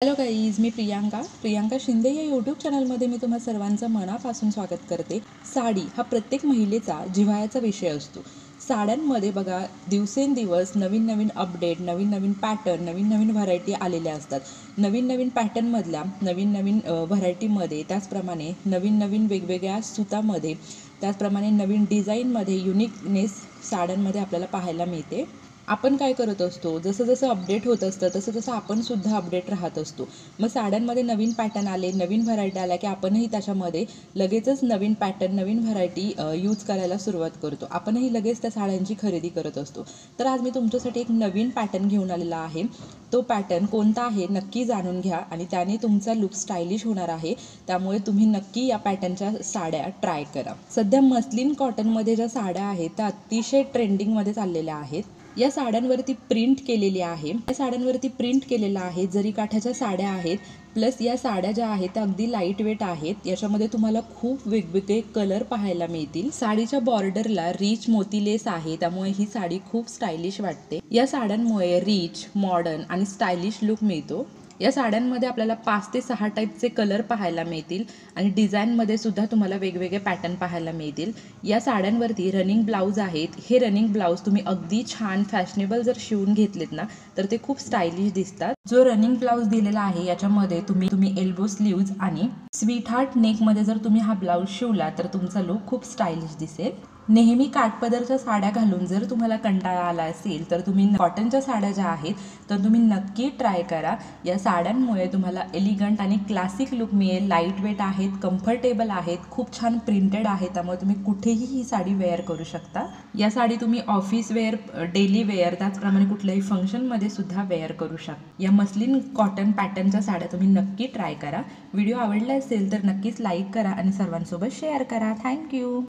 Hello guys, मी प्रियांका शिंदे या YouTube चॅनलमध्ये मी तुम्हा सर्वांचं मनापासून स्वागत करते। साडी हा प्रत्येक महिलेचा जिव्हाळ्याचा विषय असतो। साड्यांमध्ये बघा दिवसेंदिवस नवीन नवीन अपडेट, नवीन नवीन पॅटर्न, नवीन नवीन व्हरायटी आलेल्या असतात। नवीन नवीन पॅटर्नमधल्या नवीन नवीन व्हरायटीमध्ये, त्याचप्रमाणे नवीन नवीन वेगवेगळ्या सुतामध्ये, त्याचप्रमाणे नवीन डिझाईनमध्ये युनिकनेस साड्यांमध्ये आपल्याला पाहायला मिळते। आपण काय करत असतो, जसं जसं अपडेट होत असतं तसं तसं आपण सुद्धा अपडेट राहत असतो। मग साड्यांमध्ये नवीन पॅटर्न आले, नवीन व्हरायटी आल्या की आपणही त्याच्यामध्ये लगेचच नवीन पॅटर्न, नवीन व्हरायटी यूज करायला सुरुवात करतो। आपणही लगेच त्या साड्यांची खरेदी करत असतो। तर आज मी तुमच्यासाठी एक नवीन पॅटर्न घेऊन आलेला आहे। तो पॅटर्न कोणता आहे नक्की जाणून घ्या आणि त्याने तुमचा लुक स्टायलिश होणार आहे। त्यामुळे तुम्ही नक्की या पॅटर्नच्या साड्या ट्राय करा। सध्या मस्लिन कॉटनमध्ये ज्या साड्या आहेत त्या अतिशय ट्रेंडिंगमध्ये चाललेल्या आहेत। या साड्यांवरती प्रिंट केलेली आहे, या साड्यांवरती प्रिंट केलेला आहे, जरी काठाच्या साड्या आहेत। प्लस या साड्या ज्या आहेत त्या अगदी लाईट वेट आहेत। याच्यामध्ये तुम्हाला खूप वेगवेगळे कलर पाहायला मिळतील। साडीच्या बॉर्डरला रिच मोती लेस आहे, त्यामुळे ही साडी खूप स्टायलिश वाटते। या साड्यांमुळे रिच, मॉडर्न आणि स्टायलिश लुक मिळतो। या साड्यांमध्ये आपल्याला 5 ते 6 टाईपचे कलर पाहायला मिळतील आणि डिझाईनमध्ये सुद्धा तुम्हाला वेगवेगळे पॅटर्न पाहायला मिळतील। या साड्यांवरती रनिंग ब्लाऊज आहेत। हे रनिंग ब्लाऊज तुम्ही अगदी छान फॅशनेबल जर शिवून घेतलेत ना तर ते खूप स्टायलिश दिसतात। जो रनिंग ब्लाऊज दिलेला आहे याच्यामध्ये तुम्ही एल्बो स्लीव्ज आणि स्वीट हार्ट नेकमध्ये जर तुम्ही हा ब्लाऊज शिवला तर तुमचा लुक खूप स्टायलिश दिसेल। नेहमी काठपदरच्या साड्या घालून जर तुम्हाला कंटाळा आला असेल तर तुम्ही कॉटनच्या साड्या ज्या आहेत तर तुम्ही नक्की ट्राय करा। या साड्यांमुळे तुम्हाला एलिगंट आणि क्लासिक लुक मिळेल। लाईट वेट आहेत, कम्फर्टेबल आहेत, खूप छान प्रिंटेड आहे, त्यामुळे तुम्ही कुठेही ही साडी वेअर करू शकता। या साडी तुम्ही ऑफिस वेअर, डेली वेअर, त्याचप्रमाणे कुठल्याही फंक्शनमध्ये सुद्धा वेअर करू शकता। या मस्लिन कॉटन पॅटर्नच्या साड्या तुम्ही नक्की ट्राय करा। व्हिडिओ आवडला असेल तर नक्कीच लाईक करा आणि सर्वांसोबत शेअर करा। थँक्यू।